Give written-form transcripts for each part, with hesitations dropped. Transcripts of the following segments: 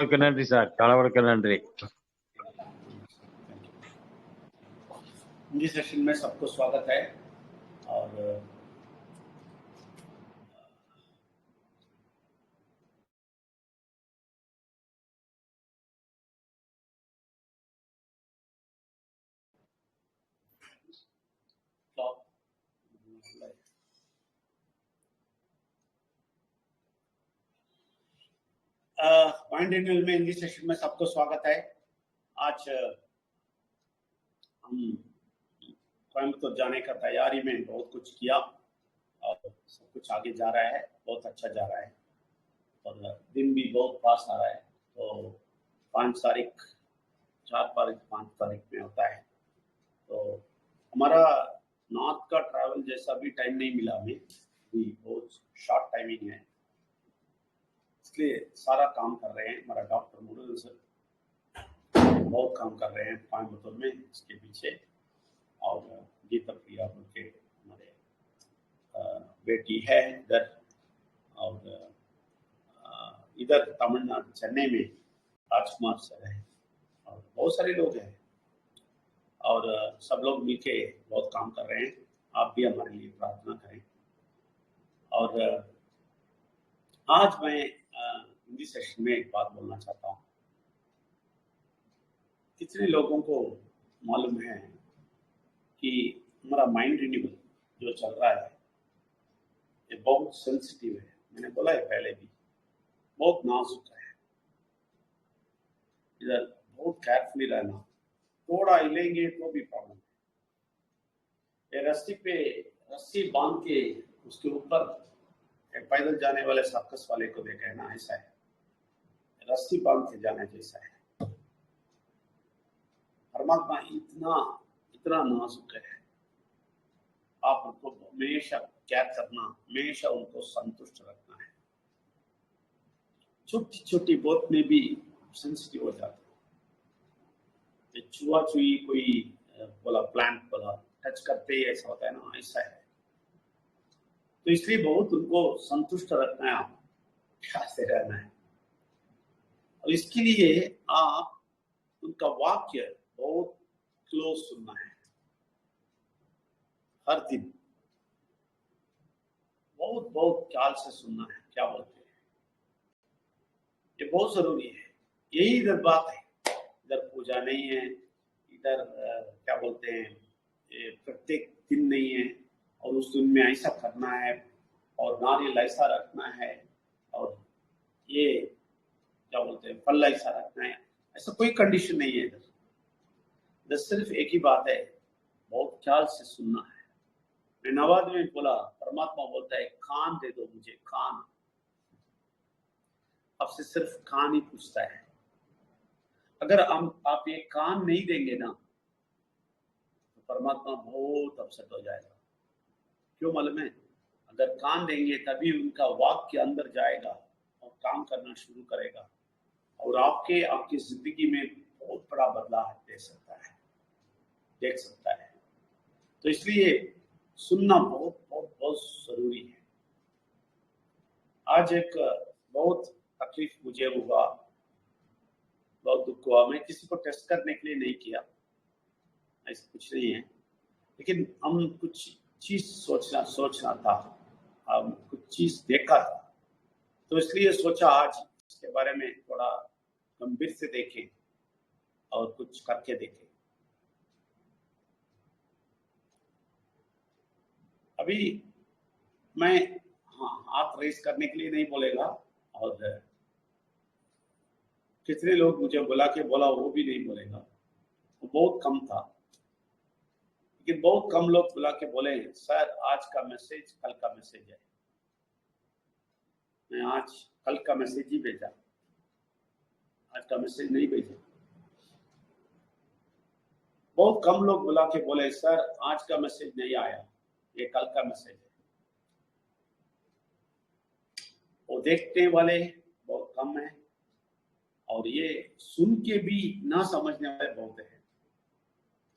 நன்றி சார், கலவருக்கு நன்றி. हिंदी सेशन में सबको स्वागत है। और पॉइंट रिन्यूअल में हिंदी सेशन में सबको स्वागत है। आज हम कोयम्बतूर जाने का तैयारी में बहुत कुछ किया और सब कुछ आगे जा रहा है, बहुत अच्छा जा रहा है और दिन भी बहुत पास आ रहा है। तो 5 तारीख 4 तारीख 5 तारीख में होता है। तो हमारा नॉर्थ का ट्रैवल जैसा भी टाइम नहीं मिला हमें, भी बहुत शॉर्ट टाइमिंग है, इसलिए सारा काम कर रहे हैं। हमारा डॉक्टर मुरुगन सर बहुत काम कर रहे हैं कोयम्बतूर में इसके पीछे। और गीता प्रिया के हमारे बेटी है इधर, और इधर तमिलनाडु चेन्नई में राजकुमार सर है और बहुत सारे लोग हैं और सब लोग मिलके बहुत काम कर रहे हैं। आप भी हमारे लिए प्रार्थना करें। और आज मैं हिंदी सेशन में एक बात बोलना चाहता हूँ। कितने लोगों को मालूम है कि हमारा माइंड रिन्यूअल जो चल रहा है ये बहुत सेंसिटिव है। मैंने बोला है पहले भी, बहुत नाजुक है। इधर बहुत केयरफुली रहना, थोड़ा हिलेंगे तो भी प्रॉब्लम है। ये रस्सी पे रस्सी बांध के उसके ऊपर पैदल जाने वाले सर्कस वाले को देखा है ना, ऐसा है, रस्सी बांध के जाने जैसा है। परमात्मा इतना नाजुक है। आप उनको हमेशा केयर करना, हमेशा उनको संतुष्ट रखना है। छोटी छोटी बात में भी सेंसिटिव हो जाता है। छुआ छुई कोई बोला, प्लांट बोला, टच करते ही ऐसा होता है ना, ऐसा है। तो इसलिए बहुत उनको संतुष्ट रखना है, आप प्यार से रहना है। और इसके लिए आप उनका वाक्य बहुत क्लोज सुनना है, हर दिन बहुत बहुत ख्याल से सुनना है क्या बोलते हैं। ये बहुत जरूरी है। यही इधर बात है। इधर पूजा नहीं है, इधर क्या बोलते हैं, प्रत्येक दिन नहीं है और उस दिन में ऐसा करना है और नारियल ऐसा रखना है और ये क्या बोलते हैं, फल ऐसा रखना है, ऐसा कोई कंडीशन नहीं है। इधर सिर्फ एक ही बात है, बहुत ख्याल से सुनना है। मैं नवाद में बोला, परमात्मा बोलता है कान दे दो मुझे, कान। आपसे सिर्फ कान ही पूछता है। अगर आप ये कान नहीं देंगे ना तो परमात्मा बहुत अपसेट हो जाएगा। क्यों मालूम है? अगर कान देंगे तभी उनका वाक्य अंदर जाएगा और काम करना शुरू करेगा और आपकी जिंदगी में बहुत बड़ा बदलाव देख सकता है। तो इसलिए सुनना बहुत बहुत बहुत जरूरी है। आज एक बहुत तकलीफ मुझे हुआ, बहुत दुख हुआ। मैं किसी को टेस्ट करने के लिए नहीं किया, ऐसा कुछ नहीं है, लेकिन हम कुछ चीज सोचना था, हम कुछ चीज देखा था, तो इसलिए सोचा आज इसके बारे में थोड़ा गंभीर से देखें और कुछ करके देखें। अभी मैं हाथ रेस करने के लिए नहीं बोलेगा और कितने लोग मुझे बुला के बोला वो भी नहीं बोलेगा, वो बहुत कम था। लेकिन बहुत कम लोग बुला के बोले सर आज का मैसेज कल का मैसेज है। मैं आज कल का मैसेज ही भेजा, आज का मैसेज नहीं भेजा। बहुत कम लोग बुला के बोले सर आज का मैसेज नहीं आया, ये कल का मैसेज है। वो देखने वाले बहुत कम है और ये सुन के भी ना समझने वाले बहुत है।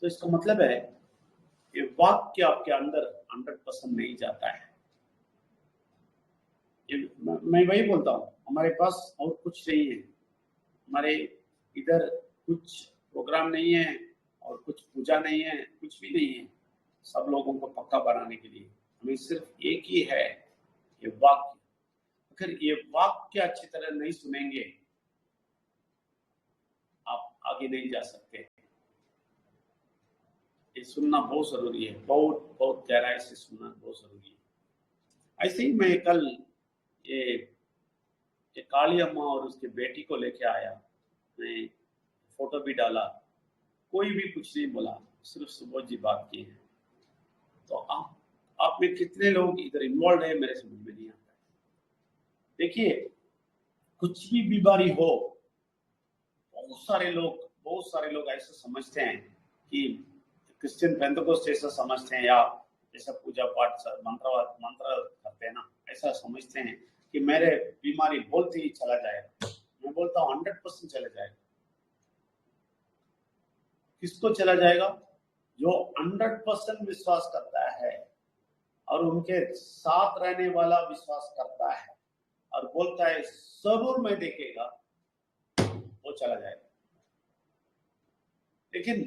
तो इसका मतलब है ये वाक्य आपके अंदर 100% नहीं जाता है। मैं वही बोलता हूँ, हमारे पास और कुछ नहीं है, हमारे इधर कुछ प्रोग्राम नहीं है और कुछ पूजा नहीं है, कुछ भी नहीं है। सब लोगों को पक्का बनाने के लिए हमें सिर्फ एक ही है, ये वाक्य। अगर ये वाक्य अच्छी तरह नहीं सुनेंगे, आप आगे नहीं जा सकते। ये सुनना बहुत जरूरी है, बहुत बहुत गहराई से सुनना बहुत जरूरी है। ऐसे ही मैं कल ये काली अम्मा और उसके बेटी को लेके आया, मैं फोटो भी डाला, कोई भी कुछ नहीं बोला, सिर्फ सुबोध जी बात की है। तो आप में कितने लोग इधर इन्वॉल्व है मेरे समझ में नहीं आता है। देखिए, कुछ भी बीमारी हो, बहुत सारे लोग ऐसा समझते हैं कि क्रिश्चियन पेंटेकोस्ट ऐसा समझते हैं, या ऐसा पूजा पाठ मंत्र करते हैं ना, ऐसा समझते हैं कि मेरे बीमारी बोलते ही चला जाएगा। मैं बोलता हूँ 100% चला जाएगा। किसको चला जाएगा? जो 100% विश्वास करता है और उनके साथ रहने वाला विश्वास करता है और बोलता है जरूर मैं देखेगा, वो चला जाएगा। लेकिन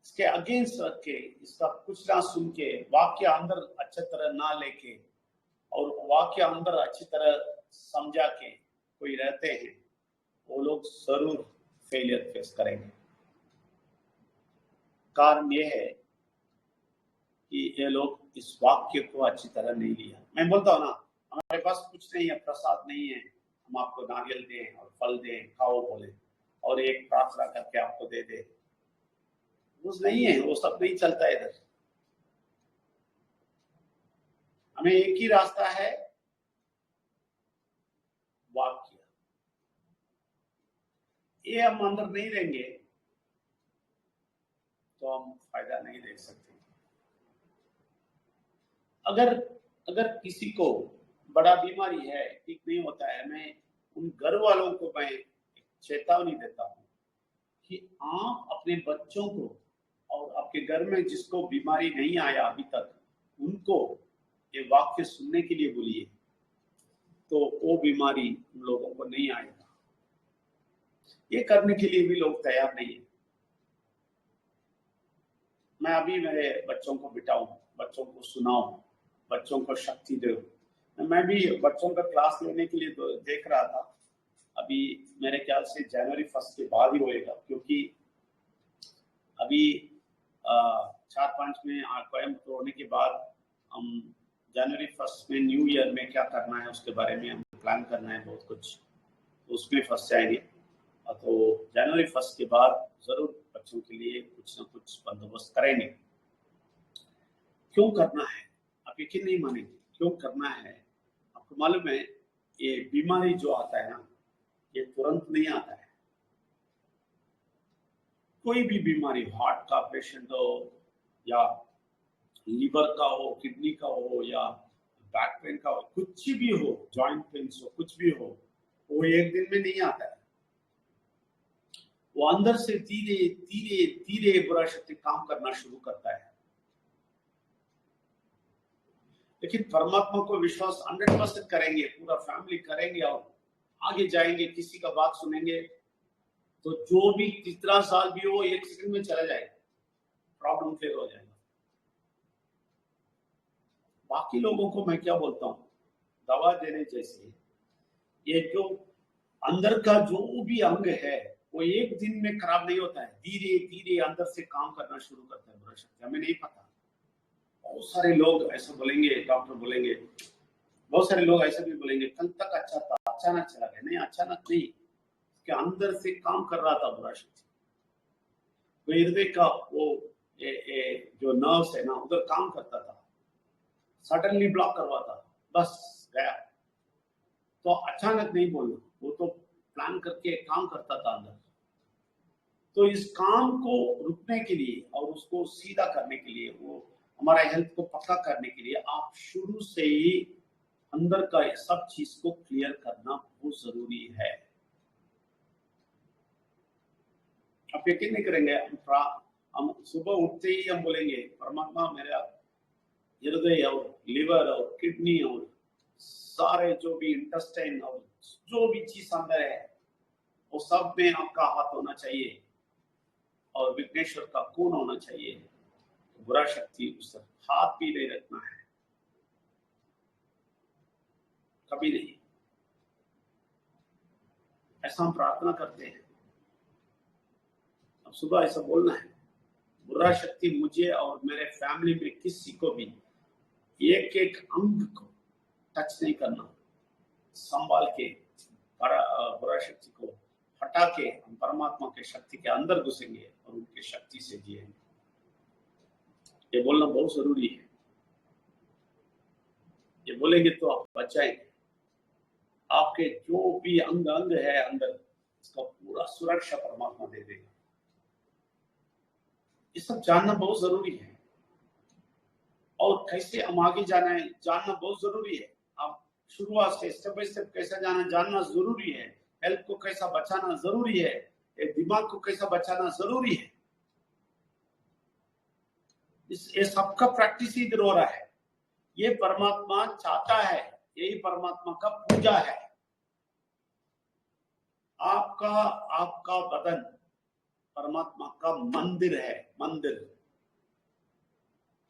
इसके अगेंस्ट रख के, इसका कुछ ना सुन के, वाक्य अंदर अच्छी तरह ना लेके और वाक्य अंदर अच्छी तरह समझा के कोई रहते हैं, वो लोग जरूर फेलियर फेस करेंगे। कारण ये है कि ये लोग इस वाक्य को अच्छी तरह नहीं लिया। मैं बोलता हूँ ना, हमारे पास कुछ नहीं है, प्रसाद नहीं है, हम आपको नारियल दें और फल दें, खाओ बोले, और एक प्रार्थना करके आपको दे दे, वो नहीं है, वो सब नहीं चलता है इधर। हमें एक ही रास्ता है, वाक्य। ये हम अंदर नहीं लेंगे तो हम फायदा नहीं देख सकते। अगर किसी को बड़ा बीमारी है, ठीक नहीं होता है, मैं उन घर वालों को मैं चेतावनी देता हूँ कि आप अपने बच्चों को और आपके घर में जिसको बीमारी नहीं आया अभी तक, उनको ये वाक्य सुनने के लिए बोलिए, तो वो बीमारी उन लोगों को नहीं आएगा। ये करने के लिए भी लोग तैयार नहीं है। मैं अभी मेरे बच्चों को बिठाऊं, बच्चों को सुनाऊं, बच्चों को शक्ति दूं। मैं भी बच्चों का क्लास लेने के लिए देख रहा था। अभी मेरे ख्याल से जनवरी 1 के बाद ही होएगा, क्योंकि अभी 4-5 में कोयम्बटूर होने के बाद हम जनवरी 1 में न्यू ईयर में क्या करना है उसके बारे में हम प्लान करना है बहुत कुछ, तो उसमें फंस जाएंगे। तो जनवरी 1 के बाद जरूर बच्चों के लिए कुछ ना कुछ बंदोबस्त करेंगे। क्यों करना है आप यकीन नहीं मानेंगे, क्यों करना है। आपको मालूम है, ये बीमारी जो आता है ना, ये तुरंत नहीं आता है। कोई भी बीमारी, हार्ट का पेशेंट हो या लीवर का हो, किडनी का हो या बैक पेन का हो, कुछ भी हो, जॉइंट पेन हो, कुछ भी हो, वो एक दिन में नहीं आता है। वो अंदर से धीरे धीरे धीरे बुरा शक्ति काम करना शुरू करता है। लेकिन परमात्मा को विश्वास 100% करेंगे, पूरा फैमिली करेंगे और आगे जाएंगे, किसी का बात सुनेंगे, तो जो भी कितना साल भी हो, 1 सेकंड में चला जाएगा, प्रॉब्लम क्लियर हो जाएगा। बाकी लोगों को मैं क्या बोलता हूँ, दवा देने जैसे ये जो अंदर का जो भी अंग है वो एक दिन में खराब नहीं होता है, धीरे धीरे अंदर से काम करना शुरू करता है बुरा शक्ति। हमें नहीं पता। बहुत सारे लोग ऐसा बोलेंगे, डॉक्टर बोलेंगे, बहुत सारे लोग ऐसे भी बोलेंगे कल तक अच्छा था, अचानक चला गया। नहीं, अचानक नहीं, उसके अंदर से काम कर रहा था बुरा शक्ति। तो हृदय का वो जो नर्व्स है ना, उधर काम करता था, सडनली ब्लॉक करवाता, बस गया। तो अचानक नहीं बोलना, वो तो प्लान करके काम करता था अंदर। तो इस काम को रुकने के लिए और उसको सीधा करने के लिए, वो हमारा हेल्थ को पक्का करने के लिए, आप शुरू से ही अंदर का सब चीज को क्लियर करना बहुत जरूरी है। आप यकीन नहीं करेंगे, हम सुबह उठते ही हम बोलेंगे परमात्मा मेरा हृदय और लिवर और किडनी और सारे जो भी इंटेस्टाइन और जो भी चीज अंदर है, वो सब में आपका हाथ होना चाहिए और विघ्नेश्वर का खून होना चाहिए। बुरा शक्ति उस हाथ भी नहीं रखना है, कभी नहीं। ऐसा हम प्रार्थना करते हैं। अब सुबह ऐसा बोलना है, बुरा शक्ति मुझे और मेरे फैमिली में किसी को भी एक एक अंग को टच नहीं करना, संभाल के बुरा शक्ति को हटा के हम परमात्मा के शक्ति के अंदर घुसेंगे और उनके शक्ति से जिएंगे। ये बोलना बहुत जरूरी है। ये बोलेंगे तो आप बच जाएंगे। आपके जो भी अंग अंग है अंदर, इसका पूरा सुरक्षा परमात्मा दे देगा। ये सब जानना बहुत जरूरी है और कैसे हम आगे जाना है जानना बहुत जरूरी है। आप शुरुआत से स्टेप बाय स्टेप कैसा जाना जानना जरूरी है। हेल्थ को कैसा बचाना जरूरी है, दिमाग को कैसा बचाना जरूरी है। ये सबका प्रैक्टिस इधर हो रहा है। ये परमात्मा चाहता है, यही परमात्मा का पूजा है। आपका बदन परमात्मा का मंदिर है, मंदिर,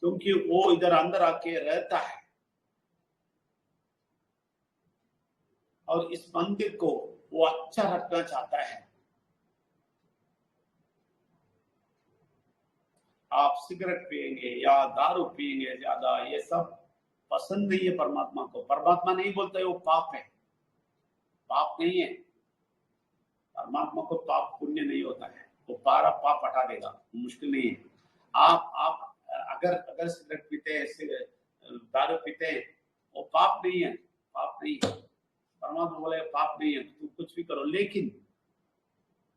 क्योंकि वो इधर अंदर आके रहता है और इस मंदिर को वो अच्छा रखना चाहता है। आप सिगरेट पिएंगे या दारू पिएंगे ज्यादा, ये सब पसंद नहीं है परमात्मा को। परमात्मा नहीं बोलता है वो पाप है, पाप नहीं है। परमात्मा को पाप पुण्य नहीं होता है, वो पारा पाप हटा देगा, मुश्किल नहीं है। आप अगर सिगरेट पीते हैं, दारू पीते हैं, वो पाप नहीं है, पाप नहीं है। परमात्मा बोले पाप नहीं है, तुम कुछ भी करो, लेकिन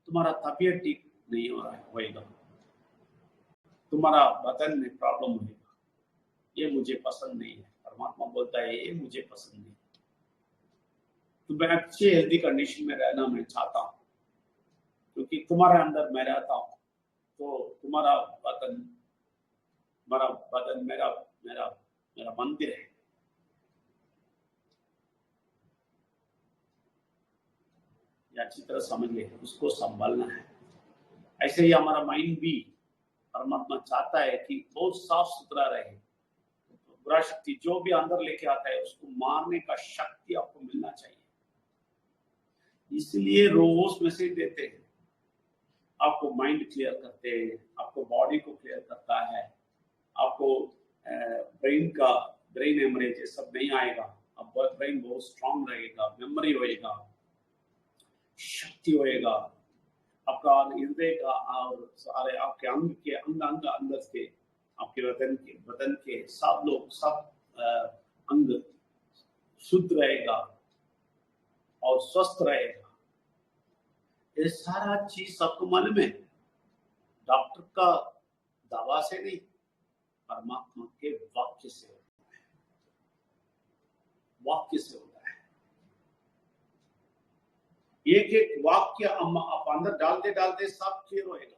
तुम्हारा तबीयत ठीक नहीं हो रहा है, होएगा, तुम्हारा बदन में प्रॉब्लम होगा, ये मुझे पसंद नहीं है। परमात्मा बोलता है ये मुझे पसंद नहीं, तो मैं अच्छे हेल्दी कंडीशन में रहना मैं चाहता हूँ, क्योंकि तुम्हारे अंदर मैं रहता हूँ, तो तुम्हारा बदन मेरा मंदिर है। अच्छी तरह समझ ले, उसको संभालना है। ऐसे ही हमारा माइंड भी परमात्मा चाहता है कि बहुत साफ सुथरा रहे। बुरा शक्ति जो भी अंदर लेके आता है उसको मारने का शक्ति आपको मिलना चाहिए। इसलिए रोज मैसेज देते हैं, आपको माइंड क्लियर करते हैं, आपको बॉडी को क्लियर करता है, आपको ब्रेन हेमरेज ये सब नहीं आएगा। अब ब्रेन बहुत स्ट्रांग रहेगा, मेमोरी होएगा, शक्ति होएगा, आपका हृदय का और सारे आपके अंग अंदर से आपके बदन के सब अंग शुद्ध रहेगा और स्वस्थ रहेगा। ये सारा चीज सबको मालूम है। डॉक्टर का दवा से नहीं, परमात्मा के वाक्य से होता है, वाक्य से होता है। एक एक वाक्य आप अंदर डालते सब क्लियर होएगा,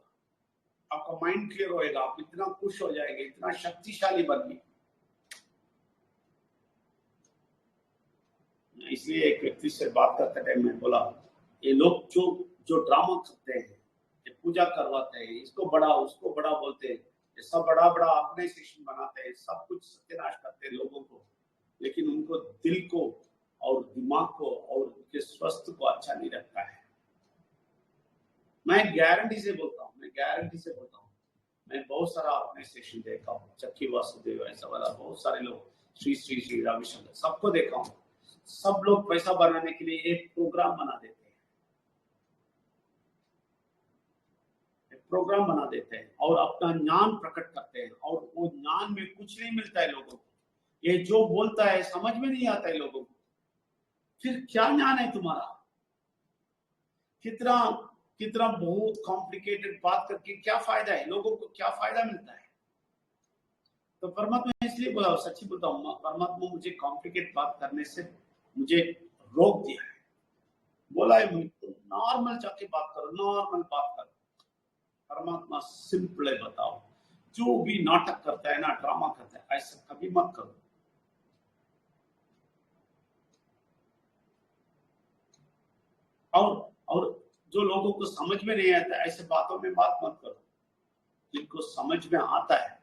आपका माइंड क्लियर होएगा, आप इतना खुश हो जाएंगे, इतना शक्तिशाली बनेंगे। इसलिए एक व्यक्ति से बात करते टाइम मैं बोला, ये लोग जो ड्रामा करते हैं, ये पूजा करवाते हैं, इसको बड़ा उसको बड़ा बोलते हैं, ये सब बड़ा ऑर्गेनाइजेशन बनाते हैं, सब कुछ सत्यानाश करते हैं लोगों को, लेकिन उनको दिल को और दिमाग को और उनके स्वास्थ्य को अच्छा नहीं रखता है। मैं गारंटी से बोलता हूँ, मैं बहुत सारा ऑर्गेनाइजेशन देखा हूँ, चक्की वासुदेव ऐसा वाला बहुत सारे लोग, श्री रविशंकर, सबको देखा हूँ। सब लोग पैसा बनाने के लिए एक प्रोग्राम बना देते हैं, और अपना ज्ञान प्रकट करते हैं, और वो ज्ञान में कुछ नहीं मिलता है लोगों को। ये जो बोलता है समझ में नहीं आता है लोगों को। फिर क्या ज्ञान है तुम्हारा? कितना बहुत कॉम्प्लिकेटेड बात करके क्या फायदा है? लोगों को क्या फायदा मिलता है? तो परमात्मा इसलिए बोला, सच्ची बोलता हूँ, परमात्मा मुझे कॉम्प्लिकेट बात करने से मुझे रोक दिया है। बोला है नॉर्मल जाके बात करो, नॉर्मल बात करो। परमात्मा सिंपल है, बताओ। जो भी नाटक करता है ना, ड्रामा करता है, ऐसा कभी मत करो। और जो लोगों को समझ में नहीं आता ऐसे बातों में बात मत करो। जिनको समझ में आता है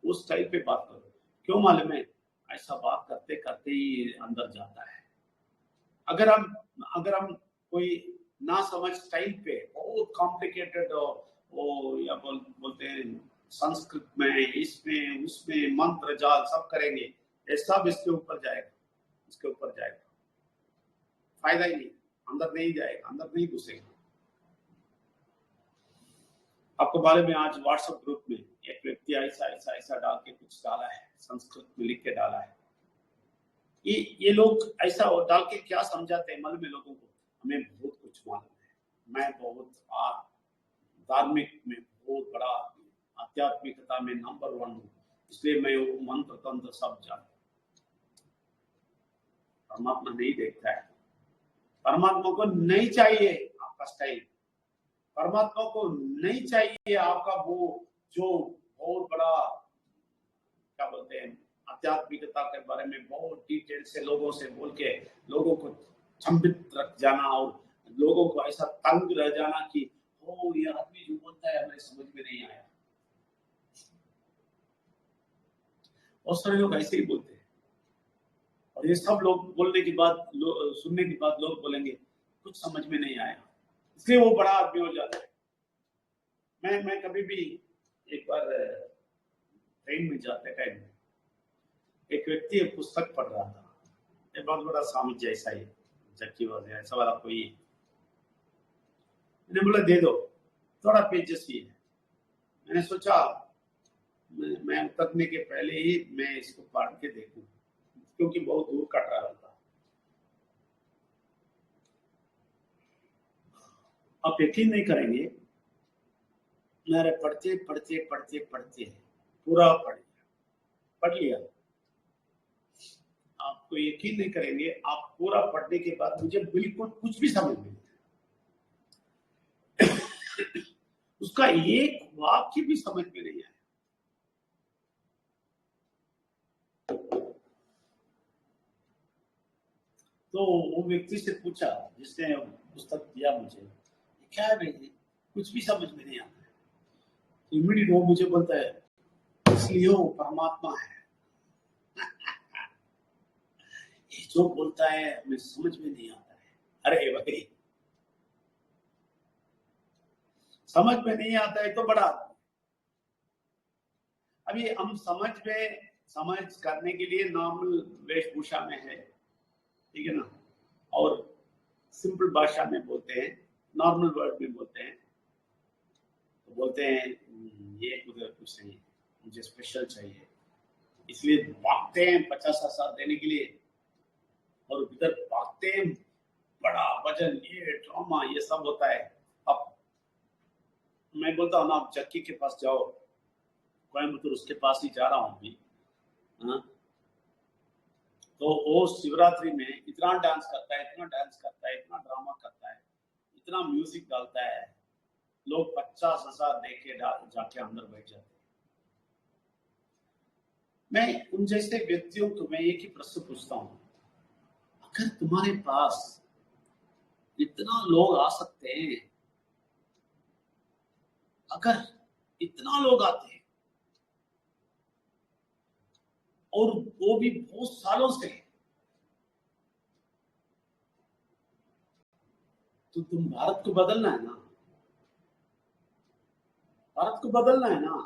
उस टाइप पे बात करो। क्यों मालूम है? ऐसा बात करते करते ही अंदर जाता है। अगर हम कोई ना समझ टाइम पे बहुत कॉम्प्लिकेटेड वो या बोलते हैं संस्कृत में, इसमें उसमें मंत्र जाल सब करेंगे, ये सब इसके ऊपर जाएगा, फायदा ही नहीं, अंदर नहीं जाएगा, अंदर नहीं घुसेगा। आपको मालूम है आज व्हाट्सएप ग्रुप में एक व्यक्ति ऐसा डाल के कुछ डाला है, संस्कृत में लिख के डाला है। ये लोग ऐसा डाल के क्या समझाते हैं मालूम है लोगों को? हमें बहुत कुछ मालूम है, मैं बहुत धार्मिक में बहुत बड़ा, आध्यात्मिकता में नंबर 1 हूँ, इसलिए मैं वो मंत्र तंत्र सब जानता हूँ। परमात्मा नहीं देखता है। परमात्मा को नहीं चाहिए आपका स्टाइल, परमात्मा को नहीं चाहिए आपका वो जो बहुत बड़ा क्या बोलते हैं आध्यात्मिकता के बारे में बहुत डिटेल से लोगों से बोल के लोगों को चंबित रख जाना और लोगों को ऐसा तंग रह जाना कि ओ ये आदमी जो बोलता है हमें समझ में नहीं आया। बहुत सारे लोग ऐसे ही बोलते हैं और ये सब लोग बोलने के बाद सुनने के बाद लोग बोलेंगे कुछ समझ में नहीं आया, इसलिए वो बड़ा आदमी हो जाता है। मैं कभी भी एक बार ट्रेन में जाते टाइम एक व्यक्ति एक पुस्तक पढ़ रहा था, ये बहुत बड़ा स्वामी जैसा ही जबकि ऐसा वाला कोई, मैंने बोला दे दो, थोड़ा पेजेस ही है। मैंने सोचा मैं उतरने के पहले ही मैं इसको पढ़ के देखूं क्योंकि बहुत दूर का ट्रैवल था। आप यकीन नहीं करेंगे, मेरे पढ़ते पूरा पढ़ लिया। आपको यकीन नहीं करेंगे, आप पूरा पढ़ने के बाद मुझे बिल्कुल कुछ भी समझ नहीं आया। उसका एक वाक्य भी समझ में नहीं आया। तो वो व्यक्ति से पूछा जिसने पुस्तक दिया मुझे, क्या है भाई, कुछ भी समझ में नहीं आता है। इमीडिएट वो मुझे बोलता है इसलिए वो परमात्मा है। ये जो बोलता है हमें समझ में नहीं आता है। अरे भाई समझ में नहीं आता है तो बड़ा, अभी हम समझ करने के लिए नॉर्मल वेशभूषा में है, ठीक है ना, और सिंपल भाषा में बोलते हैं, नॉर्मल वर्ड में बोलते हैं, तो बोलते हैं ये उधर कुछ नहीं, मुझे स्पेशल चाहिए, इसलिए भागते हैं 50,000 देने के लिए और उधर भागते हैं, बड़ा वजन, ये ड्रामा, ये सब होता है। अब मैं बोलता हूँ ना, आप जक्की के पास जाओ, कोयम्बतूर उसके पास ही जा रहा हूँ अभी, तो वो शिवरात्रि में इतना डांस करता है, इतना ड्रामा करता है, इतना म्यूजिक डालता है, लोग 50,000 देके जाके अंदर बैठ जाते हैं। मैं उन जैसे व्यक्तियों को मैं एक ही प्रश्न पूछता हूँ, अगर तुम्हारे पास इतना लोग आ सकते हैं, अगर इतना लोग आते हैं और वो भी बहुत सालों से, तो तुम भारत को बदलना है ना, भारत को बदलना है ना।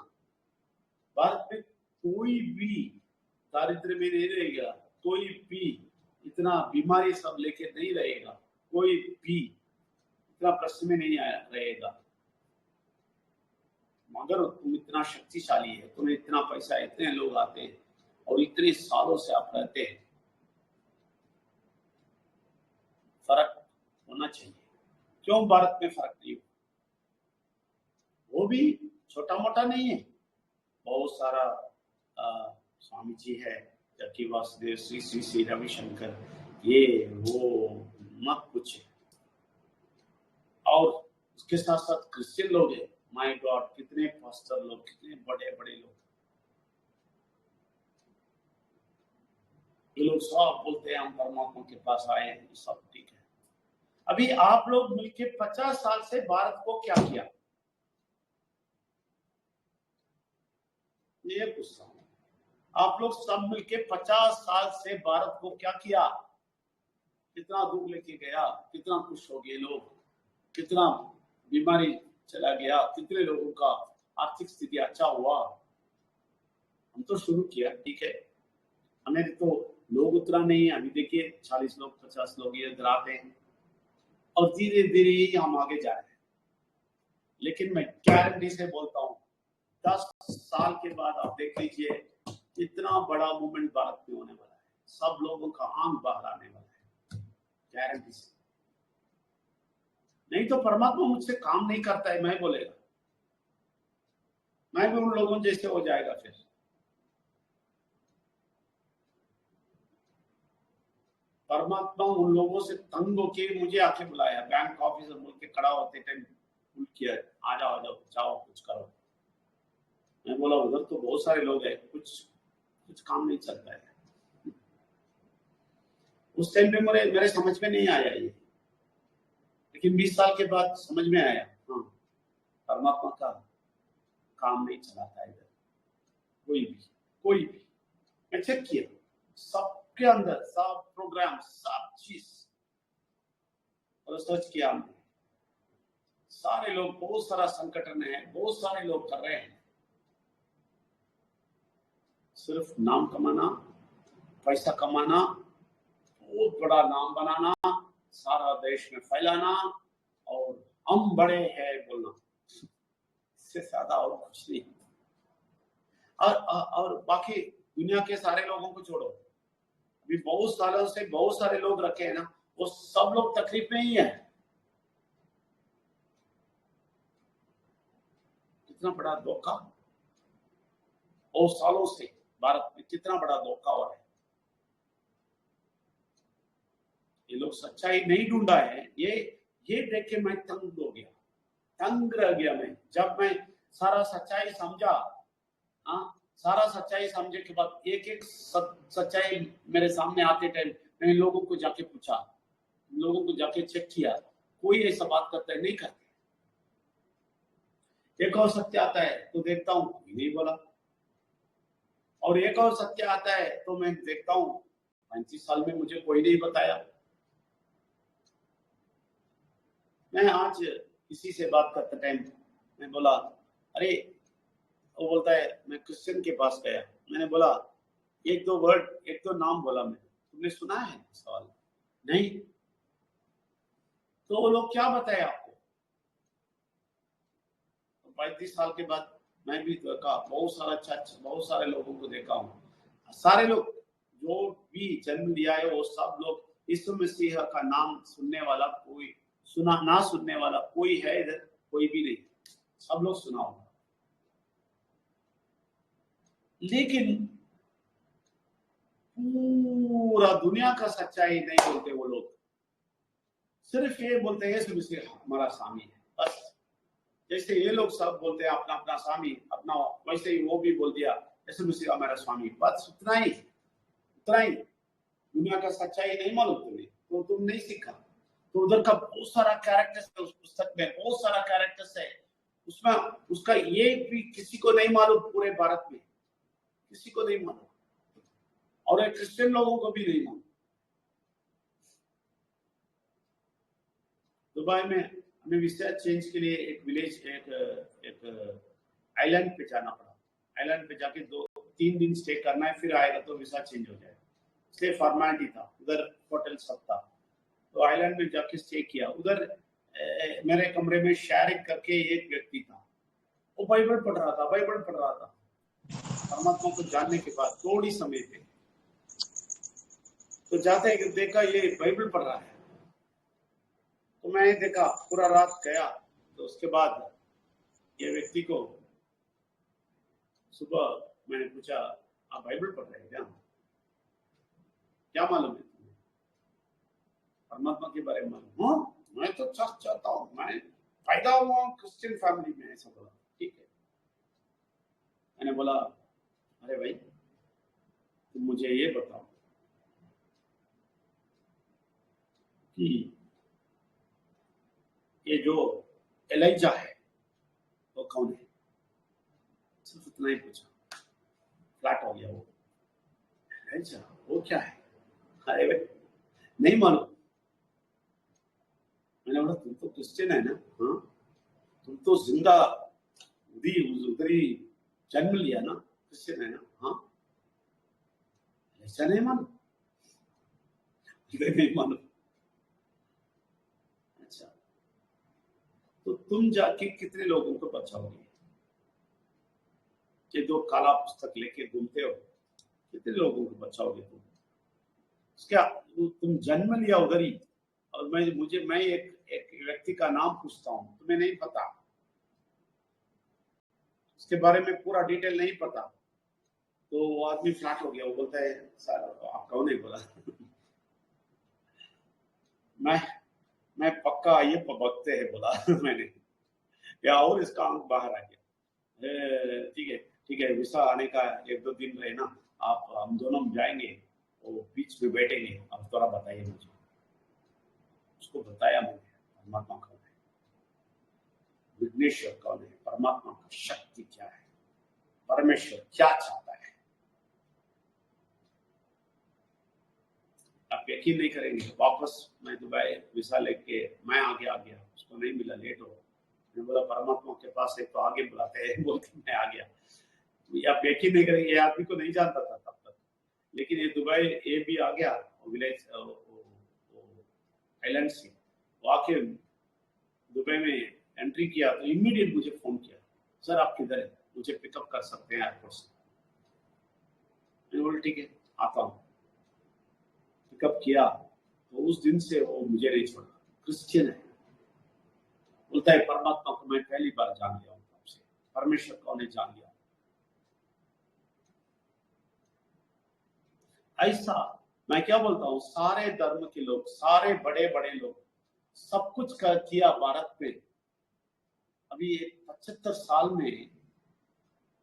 भारत में कोई भी दारिद्र्य में नहीं रहेगा, कोई भी इतना बीमारी सब लेके नहीं रहेगा, कोई भी इतना प्रश्न में नहीं रहेगा। मगर तुम इतना शक्तिशाली है, तुम्हें इतना पैसा, इतने लोग आते हैं और इतने सालों से आप रहते हैं, फर्क होना चाहिए। क्यों भारत में फर्क नहीं हुआ? वो भी छोटा मोटा नहीं है, बहुत सारा स्वामी जी है, जबकि वासुदेव, श्री रविशंकर, ये वो मत पूछे। और उसके साथ साथ क्रिश्चियन लोग हैं, माय गॉड, कितने पास्टर लोग, कितने बड़े बड़े लोग, ये लोग सब बोलते हैं हम परमात्मा के पास आए हैं, सब ठीक है। अभी आप लोग मिलके 50 साल से भारत को क्या किया, ये पूछता हूं। आप लोग सब मिलके 50 साल से भारत को क्या किया, कितना दूर लेके गया, कितना खुश हो गए लोग, कितना बीमारी चला गया, कितने लोगों का आर्थिक स्थिति अच्छा हुआ। हम तो शुरू किया, ठीक है, हमें तो लोग उतना नहीं है। अभी देखिए 40 लोग 50 लोग ये इधर हैं और धीरे धीरे ही हम आगे जा रहे हैं। लेकिन मैं गारंटी से बोलता हूँ 10 साल के बाद आप देख लीजिए इतना बड़ा मूवमेंट भारत में होने वाला है, सब लोगों का आंख बाहर आने वाला है, गारंटी से। नहीं तो परमात्मा मुझसे काम नहीं करता है, मैं बोलेगा, मैं भी उन लोगों जैसे हो जाएगा। फिर परमात्मा उन लोगों से तंग होके मुझे आके बुलाया, बैंक ऑफिसर बोल के खड़ा होते टाइम बोल किया, आ जाओ जाओ कुछ करो। मैं बोला उधर तो बहुत सारे लोग हैं, कुछ काम नहीं चलता है। उस टाइम पे मेरे समझ में नहीं आया ये, लेकिन 20 साल के बाद समझ में आया, हाँ परमात्मा का काम नहीं चलाता है इधर कोई भी। मैं चेक किया सबके अंदर, सब प्रोग्राम, सब चीज रिसर्च किया हमने। सारे लोग, बहुत सारा संगठन है, बहुत सारे लोग कर रहे हैं, सिर्फ नाम कमाना, पैसा कमाना, बहुत बड़ा नाम बनाना, सारा देश में फैलाना और हम बड़े हैं बोलना, इससे ज्यादा और कुछ नहीं। और बाकी दुनिया के सारे लोगों को छोड़ो, अभी बहुत सालों से बहुत सारे लोग रखे हैं ना, वो सब लोग तकलीफ में ही है। कितना बड़ा धोखा, और सालों से भारत में कितना बड़ा धोखा हो रहा है। ये लोग सच्चाई नहीं ढूंढा है, ये देख के मैं तंग हो गया, तंग रह गया मैं। जब मैं सारा सच्चाई समझा, सारा सच्चाई समझे के बाद एक एक सच्चाई मेरे सामने आते टाइम मैंने लोगों को जाके पूछा, लोगों को जाके चेक किया, कोई ऐसा बात करता है, नहीं करते। एक और सत्य आता है तो देखता हूं कोई नहीं बोला, और एक और सत्य आता है तो मैं देखता हूं 35 साल में मुझे कोई नहीं बताया। मैं आज किसी से बात करते टाइम मैं बोला, अरे, वो बोलता है मैं क्रिश्चियन के पास गया, मैंने बोला एक दो वर्ड, एक दो नाम बोला, मैं तुमने सुना है सवाल, नहीं, तो वो लोग क्या बताए आपको। 35 साल के बाद मैं भी देखा, बहुत सारा चर्च, बहुत सारे लोगों को देखा हूँ, सारे लोग जो भी जन्म लिया है वो सब लोग यीशु मसीह का नाम सुनने वाला कोई, सुना ना सुनने वाला कोई है इधर, कोई भी नहीं, सब लोग सुना होगा। लेकिन पूरा दुनिया का सच्चाई नहीं बोलते वो लोग, सिर्फ ये बोलते हैं यीशु मसीह हमारा स्वामी है, बस। जैसे ये लोग सब बोलते हैं अपना अपना स्वामी अपना, वैसे ही वो भी बोल दिया यीशु मसीह हमारा स्वामी, बस उतना ही। दुनिया का सच्चाई नहीं मालूम तुम्हें तो तुम नहीं सीखा। तो उधर का बहुत सारा कैरेक्टर्स है, उस पुस्तक में बहुत सारा कैरेक्टर्स है, उसमें उसका ये भी किसी को नहीं मालूम, पूरे भारत में किसी को नहीं मालूम, और एक क्रिश्चियन लोगों को भी नहीं मालूम। दुबई में हमें वीजा चेंज के लिए एक विलेज, एक आइलैंड पे जाना पड़ा। आइलैंड पे जाके 2-3 दिन स्टे करना है, फिर आएगा तो वीजा चेंज हो जाएगा, इसलिए फॉर्मेलिटी था। उधर होटल सब था, तो आइलैंड में जाके स्टे किया। उधर मेरे कमरे में शेयरिंग करके एक व्यक्ति था, वो बाइबल पढ़ रहा था। परमात्मा को जानने के बाद थोड़ी समय पे तो जाते हैं कि देखा ये बाइबल पढ़ रहा है, तो मैंने देखा, पूरा रात गया। तो उसके बाद ये व्यक्ति को सुबह मैंने पूछा, आप बाइबल पढ़ रहे हैं क्या मालूम है तुम्हें परमात्मा के बारे में? मालूम, मैं तो चर्च चाहता हूँ, मैं पैदा हुआ हूँ क्रिश्चियन फैमिली में, ऐसा बोला। ठीक है, मैंने बोला, अरे भाई तुम मुझे ये बताओ कि ये जो एलाइजा है वो कौन है? सिर्फ इतना ही पूछा, फ्लैट हो गया वो। एलाइजा वो क्या है? अरे भाई नहीं मालूम। मैंने बोला तुम तो क्रिश्चियन है ना? हाँ, तुम तो जिंदा उधर ही जन्म लिया ना, क्रिश्चियन है ना? हाँ, ऐसा नहीं मालूम? नहीं मालूम। अच्छा, तो तुम जाके कितने लोगों को बचाओगे? कि जो काला पुस्तक लेके घूमते हो, कितने लोगों को बचाओगे तुम? क्या तुम जन्म लिया उधर ही, और मैं एक व्यक्ति का नाम पूछता हूँ, तुम्हें नहीं पता, उसके बारे में पूरा डिटेल नहीं पता, तो वो आदमी फ्लैट हो गया। वो बोलता है सर आप कौन है? बोला मैं पक्का ये भक्त है। बोला मैंने या, और इसका अंक बाहर आ गया। ठीक है वीसा आने का 1-2 दिन रहे ना, आप हम दोनों जाएंगे, वो बीच में बैठेंगे, अब थोड़ा बताइए मुझे। उसको बताया मैंने परमात्मा कौन है, विघ्नेश्वर कौन है, परमात्मा की शक्ति क्या है, परमेश्वर क्या चाहता है। आप यकीन नहीं करेंगे, वापस मैं दुबई वीसा लेके मैं आ गया, उसको नहीं मिला, लेट हो। मैंने बोला परमात्मा के पास है तो आगे बुलाते हैं, बोल के मैं आ गया। आप यकीन नहीं करेंगे, ये आदमी को नहीं जानता था तब तक, लेकिन ये दुबई ये भी आ गया विलेज आइलैंड से, वो आके दुबई में एंट्री किया तो इमीडिएट मुझे फोन किया, सर आप किधर है, मुझे पिकअप कर सकते हैं एयरपोर्ट से? मैंने बोला ठीक है आता हूँ। पिकअप किया तो उस दिन से वो मुझे नहीं छोड़ा, क्रिश्चियन है। बोलता है परमात्मा को मैं पहली बार जान लिया हूँ, आपसे परमेश्वर कौन है जान लिया। ऐसा मैं क्या बोलता हूँ, सारे धर्म के लोग, सारे बड़े बड़े लोग सब कुछ कर किया भारत में, अभी 75 साल में,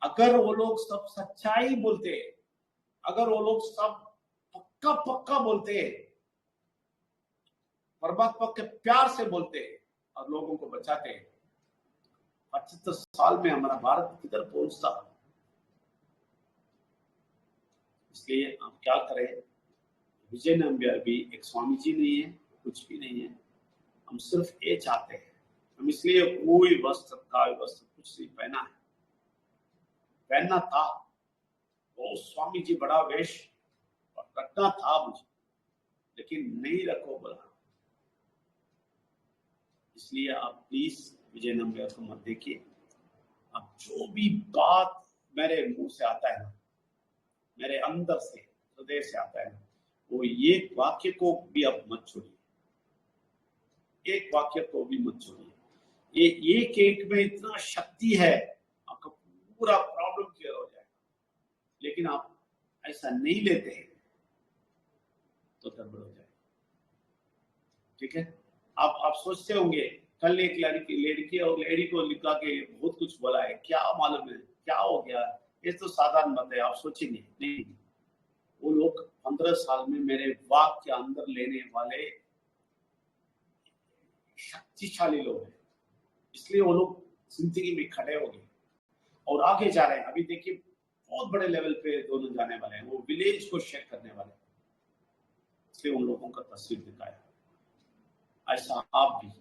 अगर वो लोग सब सच्चाई बोलते, अगर वो लोग सब पक्का बोलते, परमात्मा के प्यार से बोलते और लोगों को बचाते, 75 साल में हमारा भारत किधर पहुंचता। इसलिए आप क्या करें, विजय नंबर भी एक स्वामी जी नहीं है, कुछ भी नहीं है, हम सिर्फ ये चाहते हैं, हम इसलिए कोई वस्त्र काय वस्त्र कुछ नहीं पहना है, पहनना था वो स्वामी जी बड़ा वेश और रखना था मुझे, लेकिन नहीं रखो बोला। इसलिए आप प्लीज विजय नंबर को मत देखिए। अब जो भी बात मेरे मुंह से आता है ना, मेरे अंदर से हृदय से आता है ना, वो एक वाक्य को भी आप मत छोड़िए, एक वाक्य को भी मत छोड़िए। ये एक में इतना शक्ति है, आपका पूरा प्रॉब्लम क्लियर हो जाएगा। लेकिन आप ऐसा नहीं लेते हैं तो गड़बड़ हो जाएगा। ठीक है, आप सोचते होंगे कल एक लड़की और लेडी को लिखा के बहुत कुछ बोला है, क्या मालूम है क्या हो गया, ये तो साधारण बात है। आप सोचेंगे नहीं, वो लोग 15 साल में मेरे वाक के अंदर लेने वाले शक्तिशाली लोग हैं, इसलिए वो लोग जिंदगी में खड़े हो गए और आगे जा रहे हैं। अभी देखिए बहुत बड़े लेवल पे दोनों जाने वाले हैं, वो विलेज को शेक करने वाले हैं, इसलिए उन लोगों का तस्वीर दिखाया। ऐसा आप भी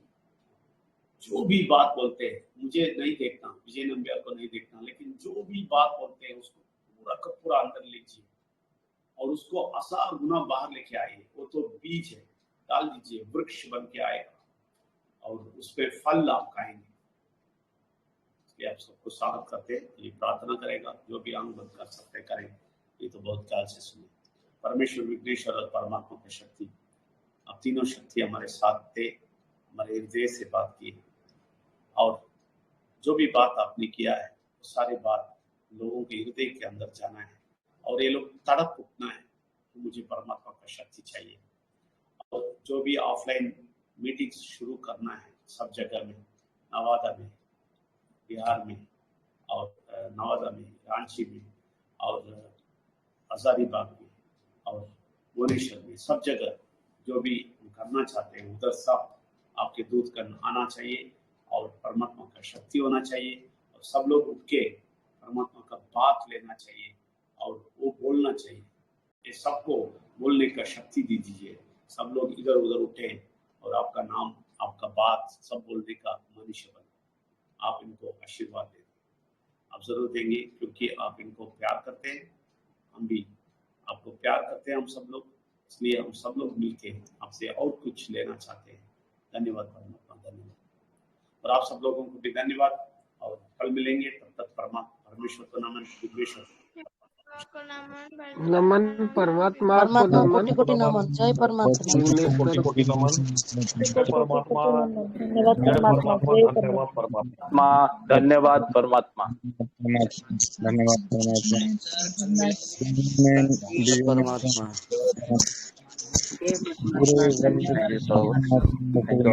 जो भी बात बोलते हैं, मुझे नहीं देखना, विजय नंबियार को नहीं देखना, लेकिन जो भी बात बोलते हैं उसको पूरा का पूरा अंदर लीजिए और उसको आसार गुना बाहर लेके आइए। वो तो बीज है, डाल दीजिए, वृक्ष बन के आएगा और उस पर फल आप खाएंगे। इसलिए आप सबको स्वागत करते हैं, ये प्रार्थना करेगा, जो भी अंग बंद कर सकते करें। ये तो बहुत ख्याल से सुने। परमेश्वर, विघ्नेश्वर और परमात्मा की शक्ति, अब तीनों शक्ति हमारे साथ थे, हमारे हृदय से बात की, और जो भी बात आपने किया है वो सारी बात लोगों के हृदय के अंदर जाना है और ये लोग तड़प उठना है तो मुझे परमात्मा का शक्ति चाहिए। और जो भी ऑफलाइन मीटिंग्स शुरू करना है सब जगह में, नवादा में, बिहार में, और नवादा में, रांची में, और हजारीबाग में, और भुवनेश्वर में, सब जगह जो भी करना चाहते हैं उधर सब आपके दूध का आना चाहिए और परमात्मा का शक्ति होना चाहिए और सब लोग उठ के परमात्मा का बात लेना चाहिए और वो बोलना चाहिए। ये सबको बोलने का शक्ति दीजिए। सब लोग इधर उधर उठे और आपका नाम, आपका बात सब बोलने का मनुष्य बने। आप इनको आशीर्वाद दें, आप जरूर देंगे क्योंकि आप इनको प्यार करते हैं, हम भी आपको प्यार करते हैं, हम सब लोग, इसलिए हम सब लोग मिलके आपसे और कुछ लेना चाहते हैं। धन्यवाद परमात्मा, धन्यवाद। और आप सब लोगों को भी धन्यवाद और कल मिलेंगे। तब तक परमेश्वर को नमन, विघ्नेश्वर नमन, परमात्मा को परमात्मा नमन, कोटि कोटि नमन। जय परमात्मा। विघ्नेश्वर कोटि नमन। जय परमात्मा, धन्यवाद जय परमात्मा। परमात्मा, जय धन्यवाद परमात्मा। परमात्मा। धन्यवाद परमात्मा। धन्यवाद परमात्मा। परमात्मा। गुरु